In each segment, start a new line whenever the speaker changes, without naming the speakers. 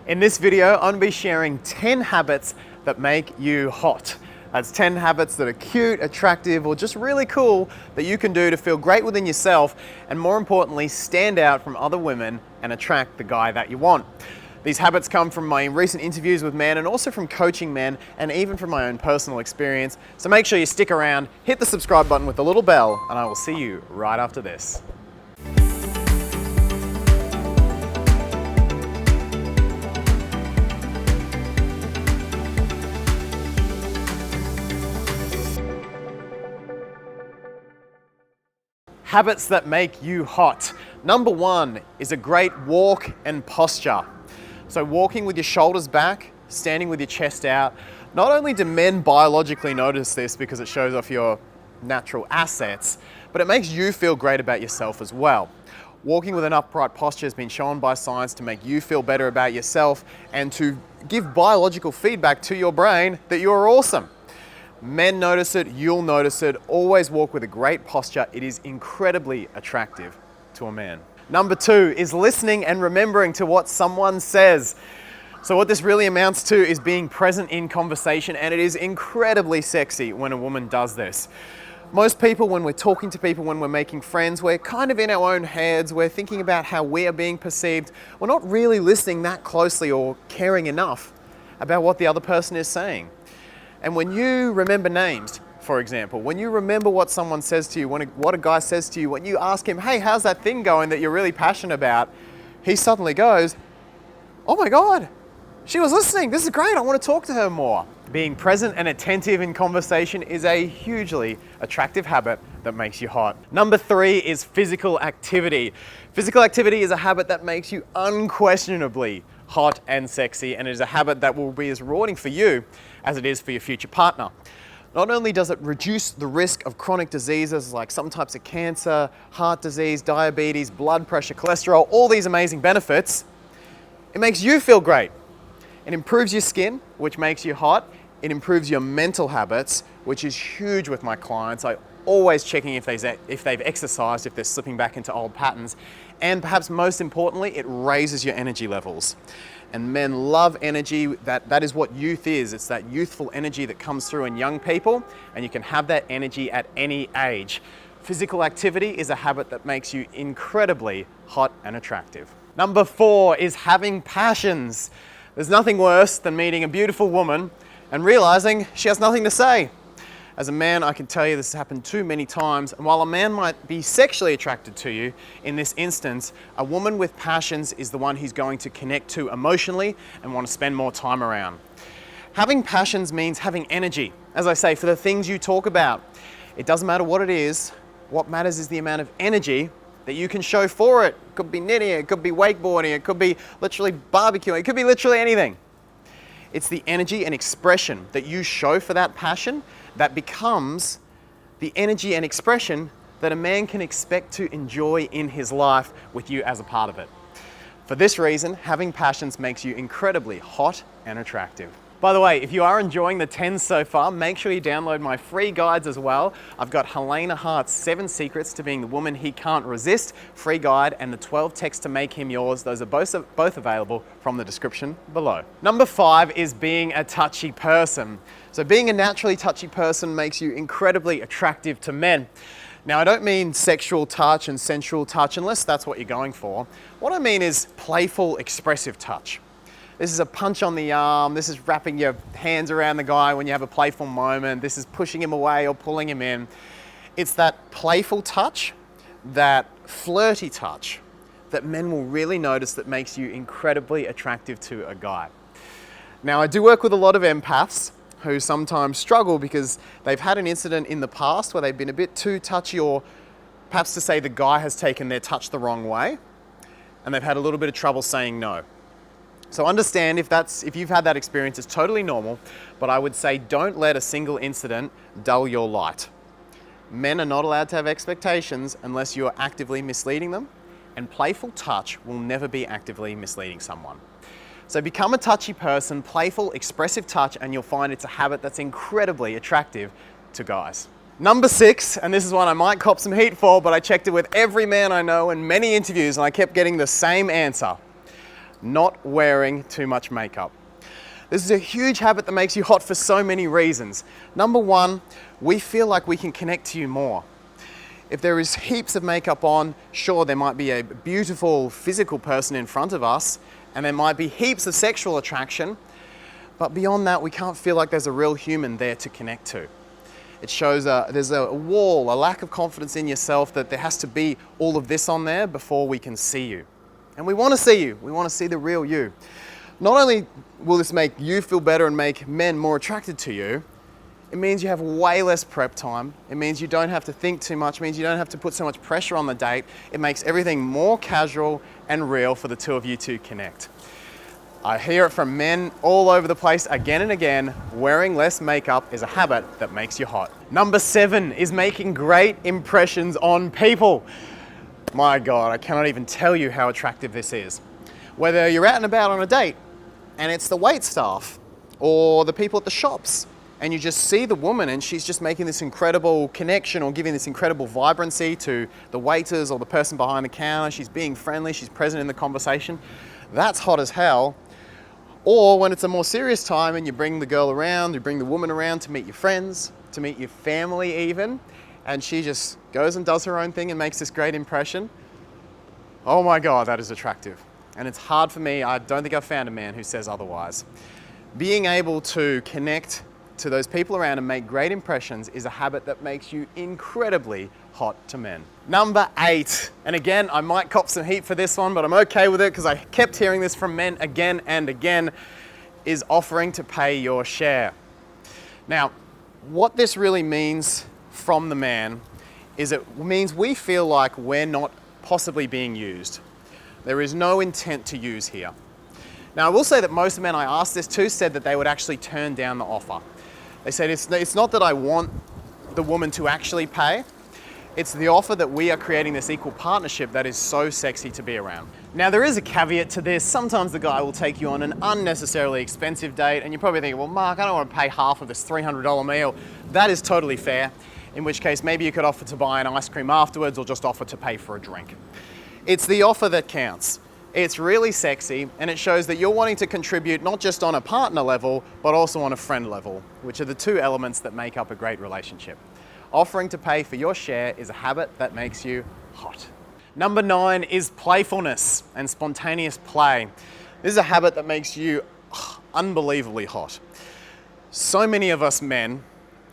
In this video, I'm going to be sharing 10 habits that make you hot. That's 10 habits that are cute, attractive, or just really cool that you can do to feel great within yourself and, more importantly, stand out from other women and attract the guy that you want. These habits come from my recent interviews with men and also from coaching men and even from my own personal experience. So make sure you stick around, hit the subscribe button with the little bell, and I will see you right after this. Habits that make you hot. Number one is a great walk and posture. So walking with your shoulders back, standing with your chest out. Not only do men biologically notice this because it shows off your natural assets, but it makes you feel great about yourself as well. Walking with an upright posture has been shown by science to make you feel better about yourself and to give biological feedback to your brain that you're awesome. Men notice it, you'll notice it. Always walk with a great posture. It is incredibly attractive to a man. Number two is listening and remembering to what someone says. So what this really amounts to is being present in conversation, and it is incredibly sexy when a woman does this. Most people, when we're talking to people, when we're making friends, we're kind of in our own heads. We're thinking about how we are being perceived. We're not really listening that closely or caring enough about what the other person is saying. And when you remember names, for example, when you remember what someone says to you, what a guy says to you, when you ask him, hey, how's that thing going that you're really passionate about? He suddenly goes, oh my God, she was listening. This is great. I want to talk to her more. Being present and attentive in conversation is a hugely attractive habit that makes you hot. Number three is physical activity. Physical activity is a habit that makes you unquestionably hot and sexy, and it is a habit that will be as rewarding for you as it is for your future partner. Not only does it reduce the risk of chronic diseases like some types of cancer, heart disease, diabetes, blood pressure, cholesterol, all these amazing benefits, it makes you feel great. It improves your skin, which makes you hot. It improves your mental habits, which is huge with my clients. I always checking if they've exercised, if they're slipping back into old patterns. And perhaps most importantly, it raises your energy levels. And men love energy. That is what youth is. It's that youthful energy that comes through in young people, and you can have that energy at any age. Physical activity is a habit that makes you incredibly hot and attractive. Number four is having passions. There's nothing worse than meeting a beautiful woman and realizing she has nothing to say. As a man, I can tell you this has happened too many times, and while a man might be sexually attracted to you, in this instance, a woman with passions is the one he's going to connect to emotionally and want to spend more time around. Having passions means having energy, as I say, for the things you talk about. It doesn't matter what it is. What matters is the amount of energy that you can show for it. It could be knitting, it could be wakeboarding, it could be literally barbecuing, it could be literally anything. It's the energy and expression that you show for that passion that becomes the energy and expression that a man can expect to enjoy in his life with you as a part of it. For this reason, having passions makes you incredibly hot and attractive. By the way, if you are enjoying the 10 so far, make sure you download my free guides as well. I've got Helena Hart's 7 Secrets to Being the Woman He Can't Resist free guide and the 12 Texts to Make Him Yours. Those are both available from the description below. Number 5 is being a touchy person. So being a naturally touchy person makes you incredibly attractive to men. Now, I don't mean sexual touch and sensual touch unless that's what you're going for. What I mean is playful, expressive touch. This is a punch on the arm. This is wrapping your hands around the guy when you have a playful moment. This is pushing him away or pulling him in. It's that playful touch, that flirty touch that men will really notice that makes you incredibly attractive to a guy. Now, I do work with a lot of empaths who sometimes struggle because they've had an incident in the past where they've been a bit too touchy, or perhaps to say the guy has taken their touch the wrong way and they've had a little bit of trouble saying no. So understand if you've had that experience, it's totally normal, but I would say don't let a single incident dull your light. Men are not allowed to have expectations unless you are actively misleading them, and playful touch will never be actively misleading someone. So become a touchy person, playful, expressive touch, and you'll find it's a habit that's incredibly attractive to guys. Number 6, and this is one I might cop some heat for, but I checked it with every man I know in many interviews and I kept getting the same answer. not wearing too much makeup. This is a huge habit that makes you hot for so many reasons. Number one, we feel like we can connect to you more. If there is heaps of makeup on, sure, there might be a beautiful physical person in front of us, and there might be heaps of sexual attraction, but beyond that, we can't feel like there's a real human there to connect to. It shows there's a wall, a lack of confidence in yourself, that there has to be all of this on there before we can see you. And we want to see you. We want to see the real you. Not only will this make you feel better and make men more attracted to you, it means you have way less prep time. It means you don't have to think too much. It means you don't have to put so much pressure on the date. It makes everything more casual and real for the two of you to connect. I hear it from men all over the place again and again. Wearing less makeup is a habit that makes you hot. Number 7 is making great impressions on people. My God, I cannot even tell you how attractive this is. Whether you're out and about on a date and it's the wait staff or the people at the shops, and you just see the woman and she's just making this incredible connection or giving this incredible vibrancy to the waiters or the person behind the counter. She's being friendly, she's present in the conversation. That's hot as hell. Or when it's a more serious time and you bring the girl around, you bring the woman around to meet your friends, to meet your family even, and she just goes and does her own thing and makes this great impression. Oh my God, that is attractive. And it's hard for me. I don't think I've found a man who says otherwise. Being able to connect to those people around and make great impressions is a habit that makes you incredibly hot to men. Number 8, and again, I might cop some heat for this one, but I'm okay with it because I kept hearing this from men again and again, is offering to pay your share. Now, what this really means from the man is it means we feel like we're not possibly being used. There is no intent to use here. Now, I will say that most men I asked this to said that they would actually turn down the offer. They said, it's not that I want the woman to actually pay, it's the offer that we are creating this equal partnership that is so sexy to be around. Now, there is a caveat to this. Sometimes the guy will take you on an unnecessarily expensive date, and you're probably thinking, well, Mark, I don't want to pay half of this $300 meal. That is totally fair, in which case maybe you could offer to buy an ice cream afterwards or just offer to pay for a drink. It's the offer that counts. It's really sexy, and it shows that you're wanting to contribute not just on a partner level, but also on a friend level, which are the two elements that make up a great relationship. Offering to pay for your share is a habit that makes you hot. Number 9 is playfulness and spontaneous play. This is a habit that makes you unbelievably hot. So many of us men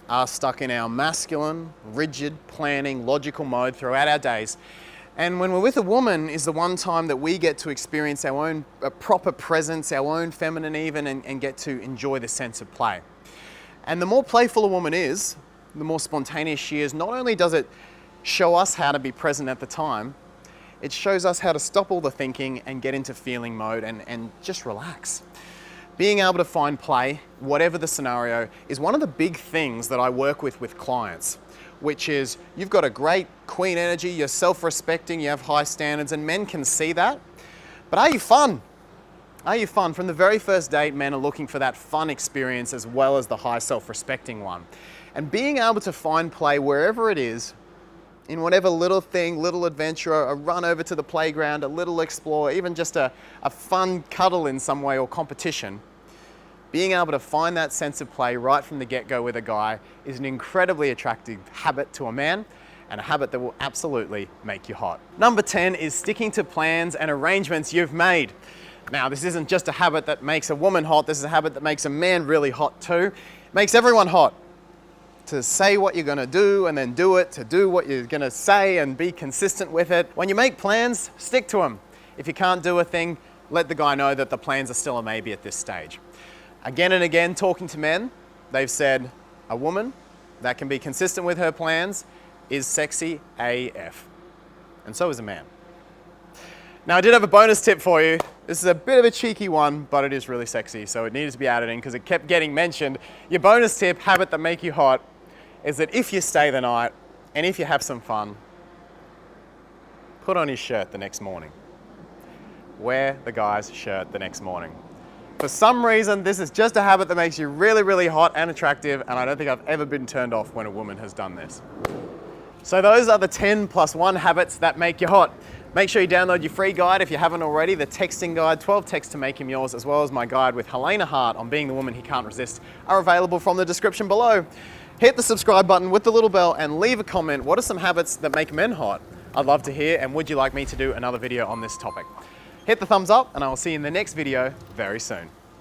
are stuck in our masculine, rigid, planning, logical mode throughout our days. And when we're with a woman is the one time that we get to experience our own proper presence, our own feminine even, and get to enjoy the sense of play. And the more playful a woman is, the more spontaneous she is. Not only does it show us how to be present at the time, it shows us how to stop all the thinking and get into feeling mode and just relax. Being able to find play, whatever the scenario, is one of the big things that I work with clients, which is you've got a great queen energy, you're self-respecting, you have high standards, and men can see that. But are you fun? Are you fun? From the very first date, men are looking for that fun experience as well as the high self-respecting one. And being able to find play wherever it is, in whatever little thing, little adventure, a run over to the playground, a little explore, even just a fun cuddle in some way or competition, being able to find that sense of play right from the get-go with a guy is an incredibly attractive habit to a man and a habit that will absolutely make you hot. Number 10 is sticking to plans and arrangements you've made. Now, this isn't just a habit that makes a woman hot, this is a habit that makes a man really hot too. It makes everyone hot. To say what you're gonna do and then do it, to do what you're gonna say and be consistent with it. When you make plans, stick to them. If you can't do a thing, let the guy know that the plans are still a maybe at this stage. Again and again, talking to men, they've said a woman that can be consistent with her plans is sexy AF. And so is a man. Now, I did have a bonus tip for you. This is a bit of a cheeky one, but it is really sexy, so it needed to be added in because it kept getting mentioned. Your bonus tip, habit that make you hot, is that if you stay the night and if you have some fun, put on his shirt the next morning. Wear the guy's shirt the next morning. For some reason, this is just a habit that makes you really, really hot and attractive, and I don't think I've ever been turned off when a woman has done this. So those are the 10 plus 1 habits that make you hot. Make sure you download your free guide if you haven't already, the texting guide, 12 texts to make him yours, as well as my guide with Helena Hart on being the woman he can't resist, are available from the description below. Hit the subscribe button with the little bell and leave a comment. What are some habits that make men hot? I'd love to hear, and would you like me to do another video on this topic? Hit the thumbs up and I will see you in the next video very soon.